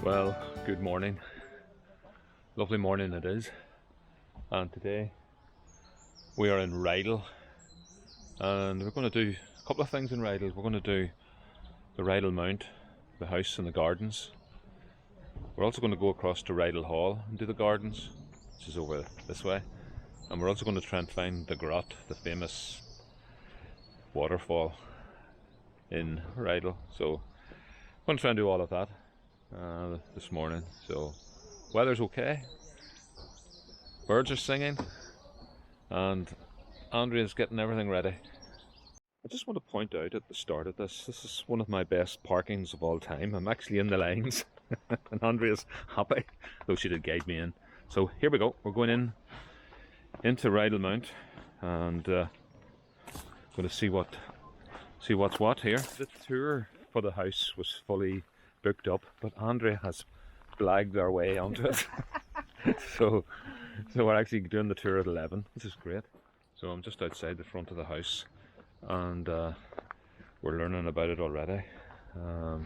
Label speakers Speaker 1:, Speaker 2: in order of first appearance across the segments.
Speaker 1: Well, good morning. Lovely morning it is. And today we are in Rydal, and we're going to do a couple of things in Rydal. We're going to do the Rydal Mount, the house and the gardens. We're also going to go across to Rydal Hall and do the gardens, which is over this way. And we're also going to try and find the Grot, the famous waterfall in Rydal. So I'm going to try and do all of that this morning. So weather's okay, birds are singing, and Andrea's getting everything ready. I just want to point out at the start of this is one of my best parkings of all time. I'm actually in the lines and Andrea's happy, though she did guide me in. So here we go, we're going into Rydal Mount, and going to see what's what here. The tour for the house was fully booked up, but Andrea has blagged our way onto it. so we're actually doing the tour at 11, which is great. So I'm just outside the front of the house, and we're learning about it already.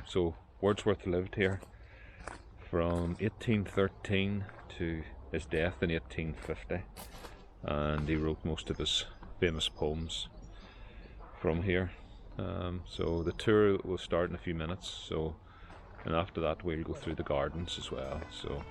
Speaker 1: So Wordsworth lived here from 1813 to his death in 1850, and he wrote most of his famous poems from here. So the tour will start in a few minutes, and after that we'll go through the gardens as well. So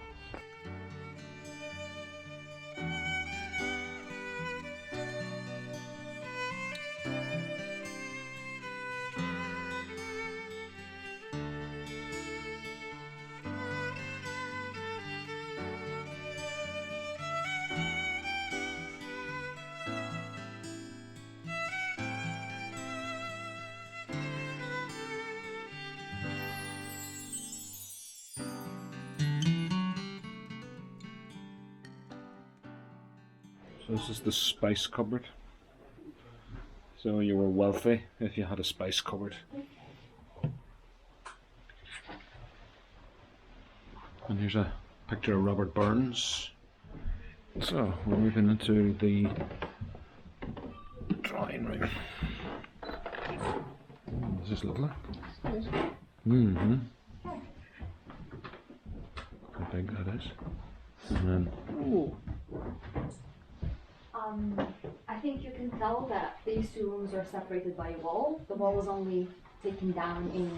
Speaker 1: this is the spice cupboard. So you were wealthy if you had a spice cupboard. And here's a picture of Robert Burns. So we're moving into the drawing room. This is lovely. Mm-hmm. How big that is. And then
Speaker 2: I think you can tell that these two rooms are separated by a wall. The wall was only taken down in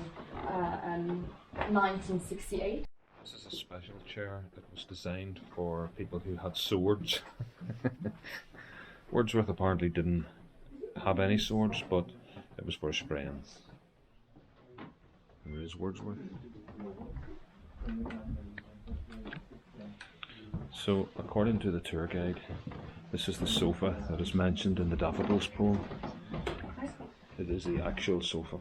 Speaker 2: 1968.
Speaker 1: this is a special chair that was designed for people who had swords. Wordsworth apparently didn't have any swords, but it was for his friends. There is Wordsworth. So, according to the tour guide, this is the sofa that is mentioned in the Daffodils poem. It is the actual sofa.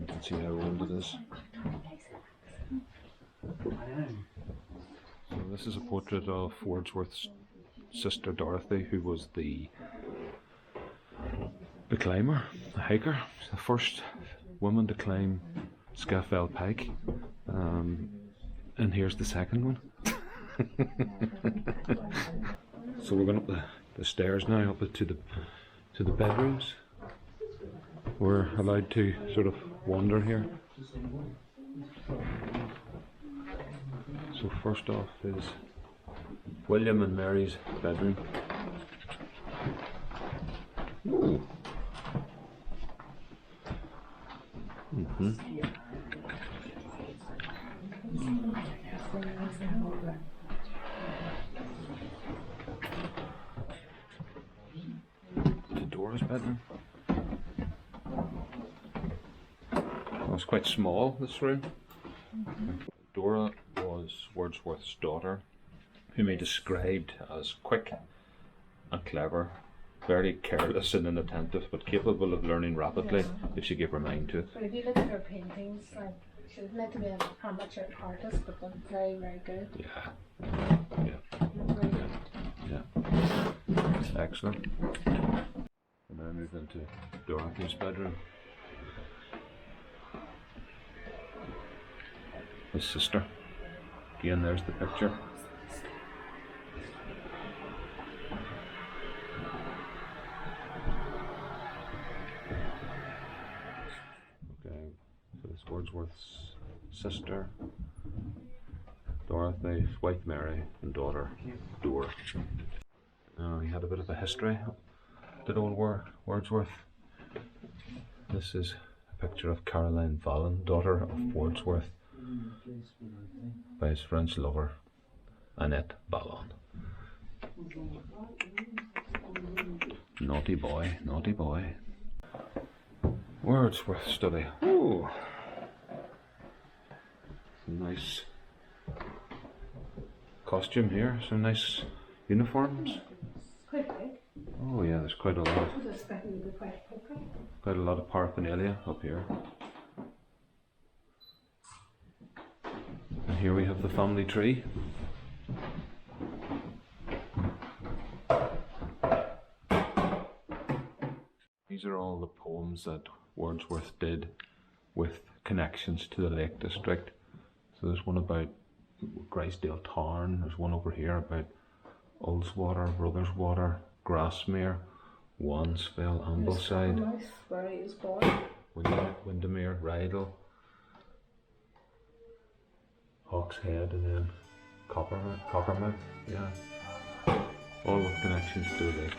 Speaker 1: You can see how old it is. So this is a portrait of Wordsworth's sister Dorothy, who was the climber, the hiker, the first woman to climb Scafell Pike. And here's the second one. So we're going up the stairs now, up to the bedrooms. We're allowed to sort of wander here. So first off is William and Mary's bedroom. Mm-hmm. Dora's bedroom. Well, it's quite small, this room. Dora was Wordsworth's daughter, whom he described as quick and clever, very careless and inattentive, but capable of learning rapidly if she gave her mind to it.
Speaker 3: But if you look at her paintings, like, she was meant to be an amateur artist, but they're very, very good.
Speaker 1: Yeah.
Speaker 3: Very good.
Speaker 1: Yeah. Excellent. And now move into Dorothy's bedroom. His sister. Again, there's the picture. Okay, so this Wordsworth's sister Dorothy, wife Mary, and daughter Dora. He had a bit of a history, did old Wordsworth. This is a picture of Caroline Vallon, daughter of Wordsworth, by his French lover, Annette Vallon. Naughty boy, naughty boy. Wordsworth study. Ooh. Nice costume here, some nice uniforms.
Speaker 3: It's quite big.
Speaker 1: Oh yeah, there's quite a lot.
Speaker 3: I was expecting it to be quite poky.
Speaker 1: Quite a lot of paraphernalia up here. And here we have the family tree. These are all the poems that Wordsworth did with connections to the Lake District. So there's one about Grisdale Tarn, there's one over here about Ullswater, Brotherswater, Grassmere, Wansfell, Ambleside,
Speaker 3: Where he was born.
Speaker 1: Windermere, Rydal, Hawkshead, and then Cockermouth, yeah. All with connections to the lake.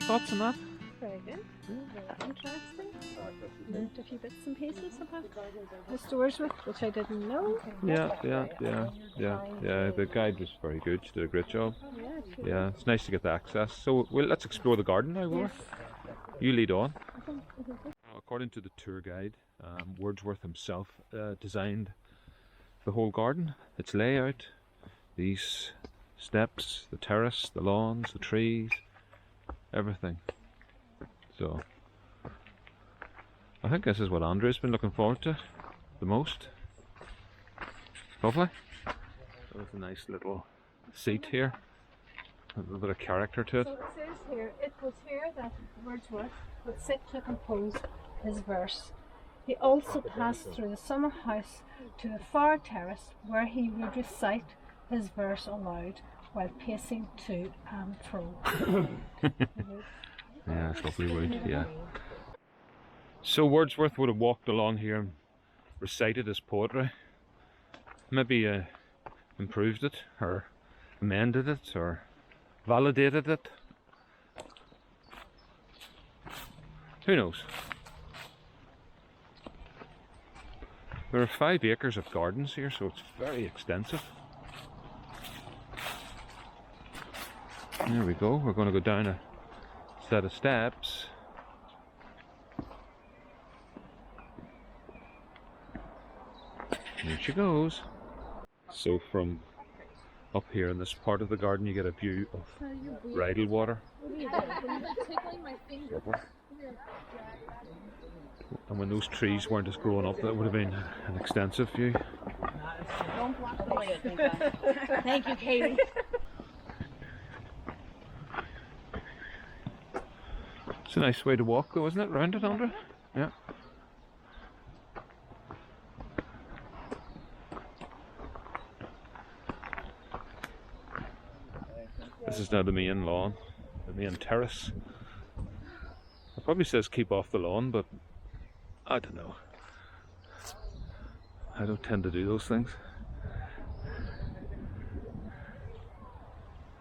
Speaker 1: Thoughts on that?
Speaker 3: Very good. Very interesting. Learned a few bits and pieces about Mr. Wordsworth, which I didn't know.
Speaker 1: Yeah. The guide was very good. She did a great job. Yeah, it's nice to get the access. So let's explore the garden now, will we? You lead on. According to the tour guide, Wordsworth himself designed the whole garden, its layout, these steps, the terrace, the lawns, the trees, everything. So I think this is what Andrew's been looking forward to the most. Lovely. There's a nice little seat here, a little bit of character to it.
Speaker 3: So it says here, it was here that Wordsworth would sit to compose his verse. He also passed through the summer house to the far terrace, where he would recite his verse aloud while pacing to and fro.
Speaker 1: Yeah, it's lovely wood, yeah. So Wordsworth would have walked along here and recited his poetry. Maybe improved it, or amended it, or validated it. Who knows? There are 5 acres of gardens here, so it's very extensive. There we go, we're going to go down a set of steps. Here she goes. So from up here in this part of the garden you get a view of Rydal water. And when those trees weren't as grown up, that would have been an extensive view.
Speaker 3: Thank you, Katie.
Speaker 1: It's a nice way to walk though, isn't it? Round it, Andrew? Yeah. This is now the main lawn, the main terrace. It probably says keep off the lawn, but I don't know. I don't tend to do those things.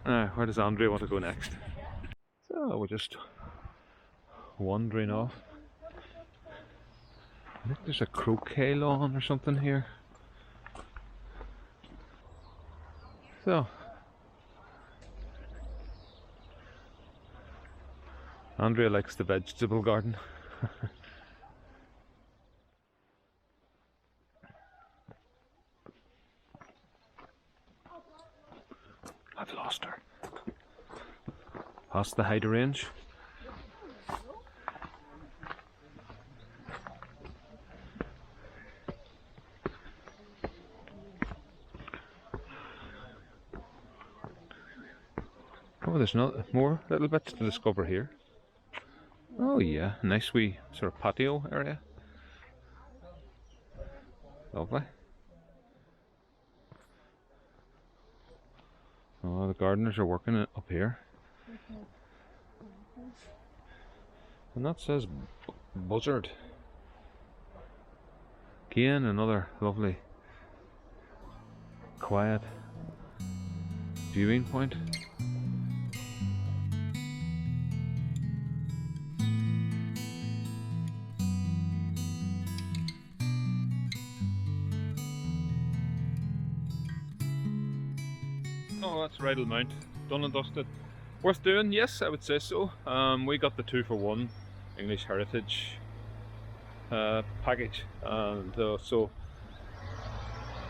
Speaker 1: Where does Andrea want to go next? So we're just wandering off. I think there's a croquet lawn or something here. So Andrea likes the vegetable garden. I've lost her. Past the hider range. Oh, there's not more little bits to discover here. Oh yeah, nice wee sort of patio area. Lovely. Oh, the gardeners are working it up here. And that says buzzard. Again, another lovely, quiet viewing point. Oh, that's Rydal Mount, done and dusted. Worth doing? Yes, I would say so. We got the 2-for-1 English Heritage package, and so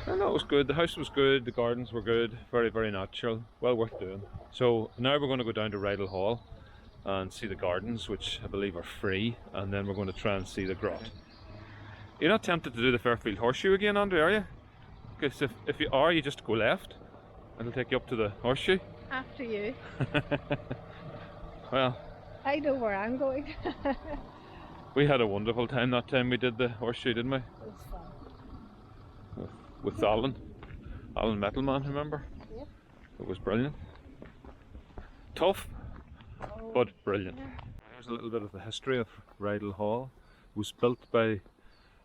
Speaker 1: I know it was good. The house was good, the gardens were good, very, very natural, well worth doing. So now we're going to go down to Rydal Hall and see the gardens, which I believe are free, and then we're going to try and see the grot. You're not tempted to do the Fairfield Horseshoe again, Andrew, are you? Because if you are, you just go left. It'll take you up to the horseshoe.
Speaker 3: After you.
Speaker 1: Well,
Speaker 3: I know where I'm going.
Speaker 1: we had a wonderful time that time we did the horseshoe, didn't we?
Speaker 3: It was fun.
Speaker 1: With Alan Metalman, remember?
Speaker 3: Yep.
Speaker 1: It was brilliant. Tough,
Speaker 3: Oh,
Speaker 1: but brilliant.
Speaker 3: yeah.
Speaker 1: There's a little bit of the history of Rydal Hall. It was built by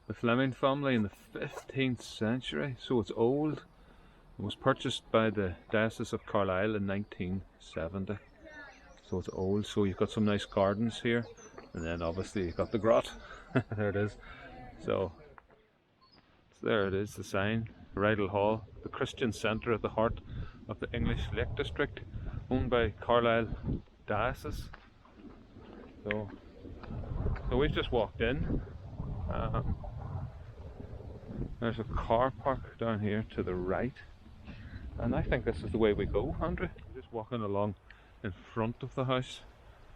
Speaker 1: the Fleming family in the 15th century, so it's old. It was purchased by the Diocese of Carlisle in 1970, so it's old. So you've got some nice gardens here, and then obviously you've got the grot. There it is. So there it is, the sign, Rydal Hall, the Christian centre at the heart of the English Lake District, owned by Carlisle Diocese. So we've just walked in. There's a car park down here to the right. And I think this is the way we go, Andrew. We're just walking along in front of the house,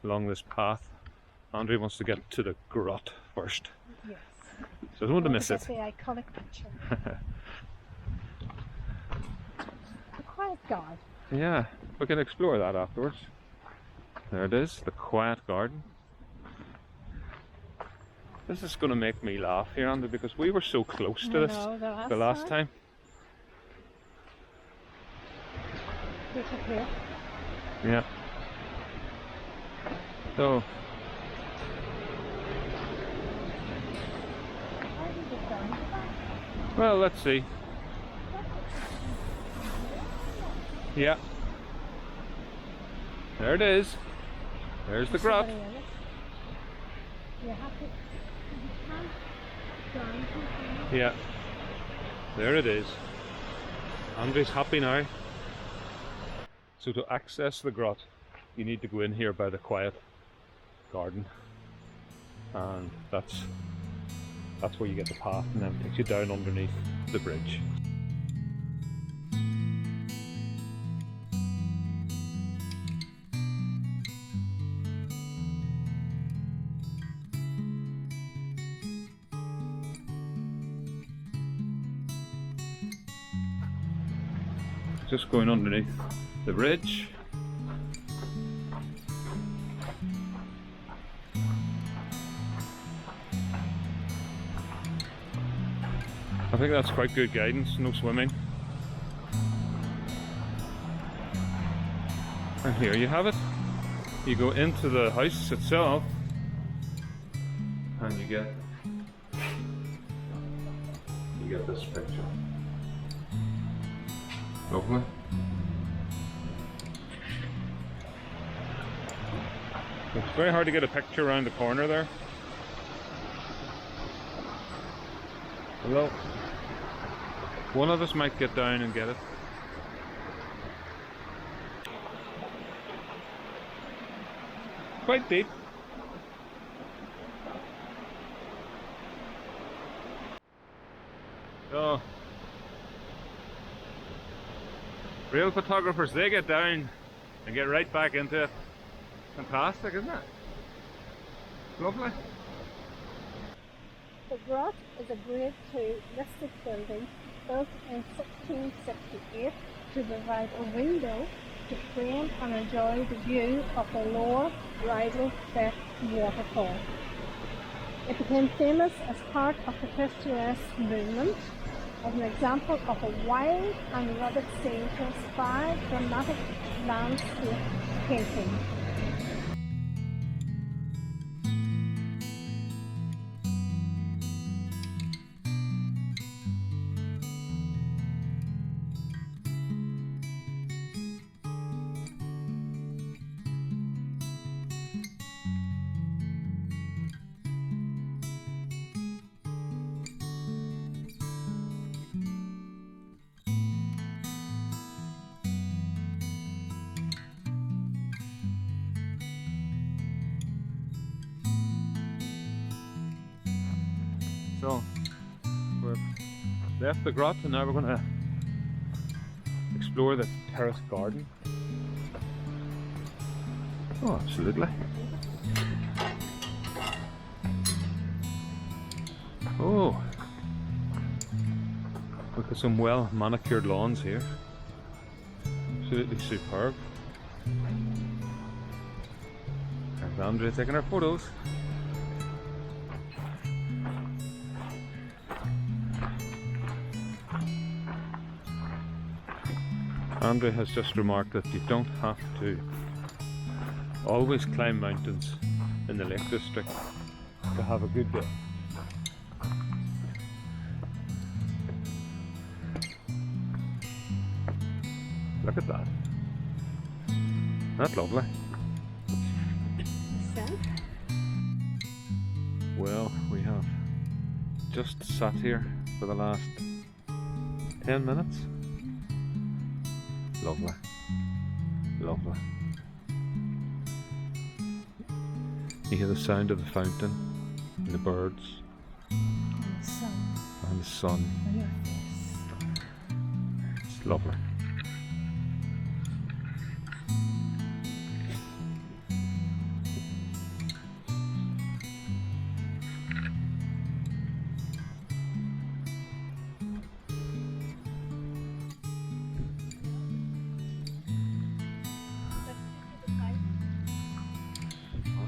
Speaker 1: along this path. Andrew wants to get to the grot first.
Speaker 3: Yes.
Speaker 1: So I don't want to miss it.
Speaker 3: The iconic picture. The quiet garden.
Speaker 1: Yeah, we can explore that afterwards. There it is, the quiet garden. This is going to make me laugh here, Andrew, because we were so close to this the last time.
Speaker 3: Look up here.
Speaker 1: Yeah. So
Speaker 3: How do you get down to that?
Speaker 1: well, let's see. Yeah. There it is. There's the grot.
Speaker 3: Somebody in it. You have to. You can't down to it.
Speaker 1: Yeah. There it is. Andrew's happy now. So to access the grot, you need to go in here by the quiet garden, and that's where you get the path, and then it takes you down underneath the bridge. Just going underneath the bridge. I think that's quite good guidance, no swimming. And here you have it. You go into the house itself and you get this picture. Lovely. It's very hard to get a picture around the corner there. Although one of us might get down and get it. Quite deep. Oh. Real photographers, they get down and get right back into it. Fantastic, isn't it? Lovely.
Speaker 3: The grot is a Grade II listed building built in 1668 to provide a window to frame and enjoy the view of the lower Rydal Waterfall. It became famous as part of the picturesque movement, as an example of a wild and rugged scene to inspire dramatic landscape painting.
Speaker 1: So we've left the grot and now we're going to explore the terrace garden. Oh, absolutely. Oh, look at some well manicured lawns here. Absolutely superb. There's Andrea taking her photos. Andrea has just remarked that you don't have to always climb mountains in the Lake District to have a good day. Look at that. That's lovely. Well, we have just sat here for the last 10 minutes. Lovely. Lovely. You hear the sound of the fountain and the birds and the sun. It's lovely.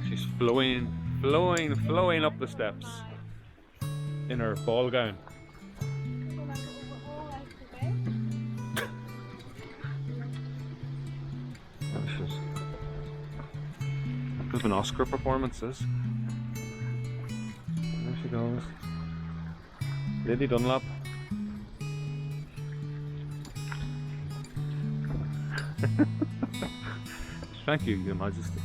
Speaker 1: She's flowing up the steps in her ball gown. Bit of an Oscar performance, this. There she goes. Lady Dunlop. Thank you, Your Majesty.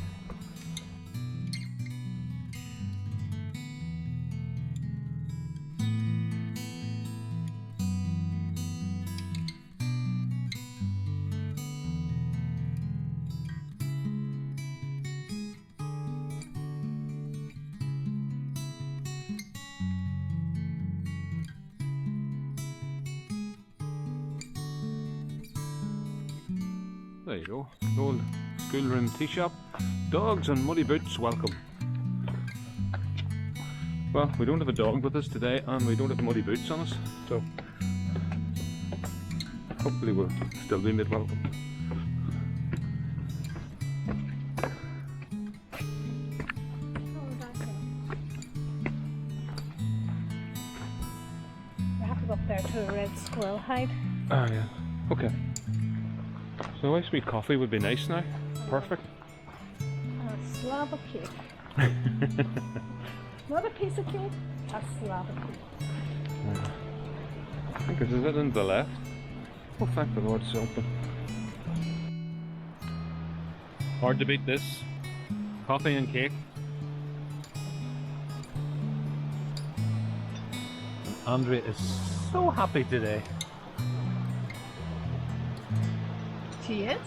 Speaker 1: There you go, the old schoolroom tea shop. Dogs and muddy boots, welcome. Well, we don't have a dog with us today and we don't have muddy boots on us, so hopefully we'll still be made welcome.
Speaker 3: We have to go up there to a red squirrel hide.
Speaker 1: Ah yeah, okay. So a sweet coffee would be nice now. Perfect.
Speaker 3: And a slab of cake. Not a piece of cake, a slab of cake.
Speaker 1: I think this is it on the left. Oh, thank the Lord it's open. Hard to beat this. Coffee and cake. Andrea is so happy today.
Speaker 3: She is.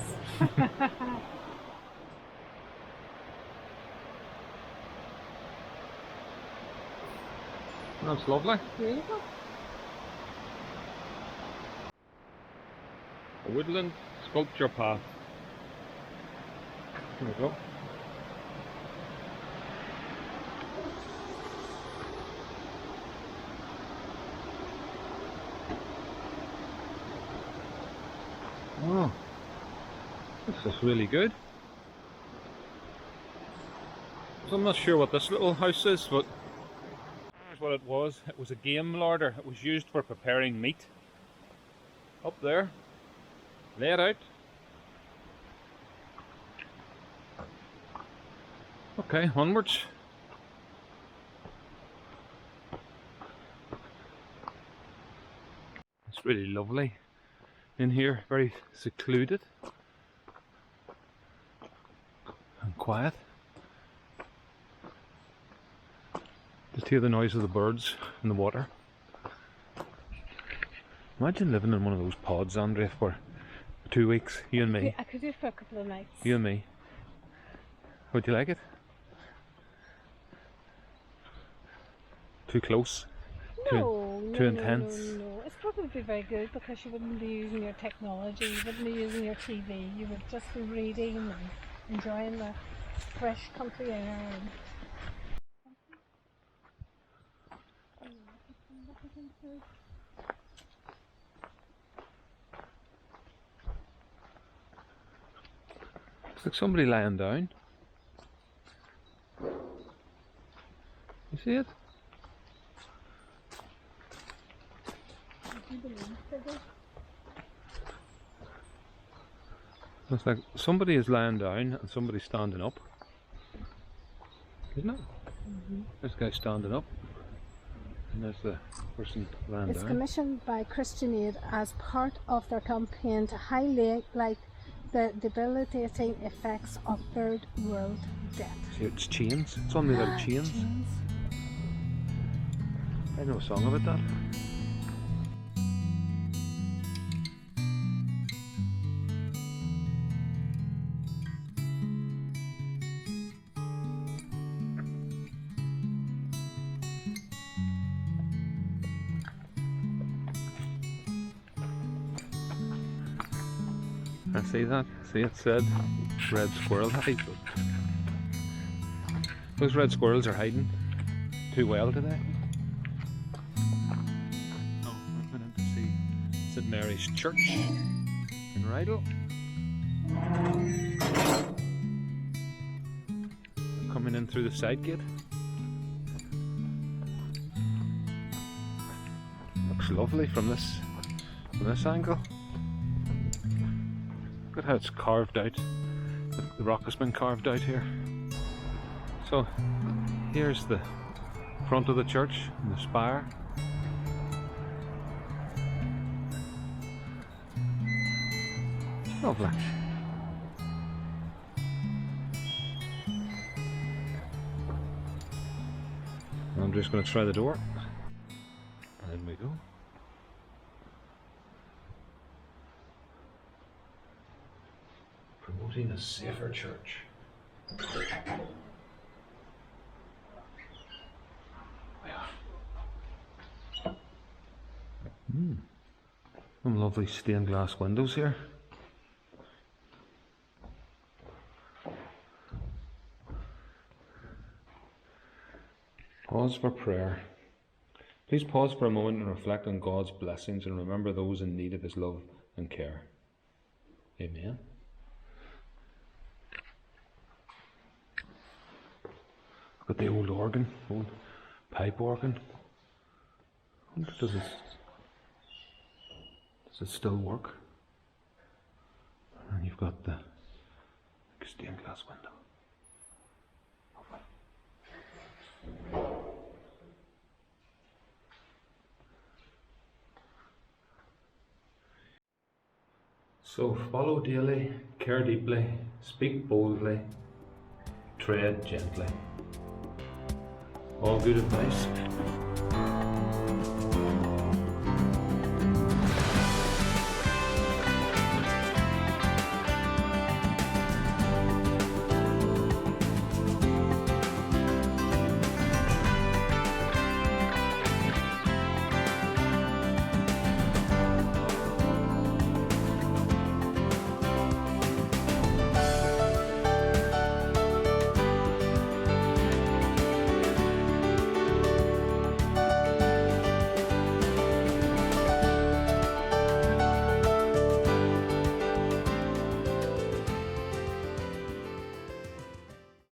Speaker 1: That's lovely.
Speaker 3: Beautiful.
Speaker 1: A woodland sculpture path. Here we go. Oh. This is really good. So I'm not sure what this little house is, but here's what it was. It was a game larder. It was used for preparing meat. Up there. Lay it out. Okay, onwards. It's really lovely in here, very secluded and quiet. Just hear the noise of the birds in the water. Imagine living in one of those pods, Andrea, for 2 weeks, you and me.
Speaker 3: I could do it for a couple of nights.
Speaker 1: You and me. Would you like it? Too close?
Speaker 3: No,
Speaker 1: too
Speaker 3: no,
Speaker 1: intense?
Speaker 3: No. It's probably very good because you wouldn't be using your technology, you wouldn't be using your TV, you would just be reading and enjoying the fresh country air.
Speaker 1: Looks like somebody lying down. You see it? Looks like somebody is lying down and somebody's standing up. Isn't it? This guy's standing up. And there's the person lying
Speaker 3: It's
Speaker 1: down.
Speaker 3: commissioned by Christian Aid as part of their campaign to highlight the debilitating effects of third world debt.
Speaker 1: See, it's chains. It's on the little chains. I know a song about that. I see that. See, it said Red Squirrel hide. Those red squirrels are hiding too well today. Oh, I went in to see St Mary's Church in Rydal. Coming in through the side gate. Looks lovely from this angle. Look at how it's carved out. The rock has been carved out here. So here's the front of the church and the spire. Lovely. I'm just going to try the door. And in we go. Promoting a safer church. Some lovely stained glass windows here. Pause for prayer. Please pause for a moment and reflect on God's blessings and remember those in need of His love and care. Amen. Look at the old organ, old pipe organ. I wonder, does it still work? And you've got the stained glass window. So follow daily, care deeply, speak boldly, tread gently. All good advice.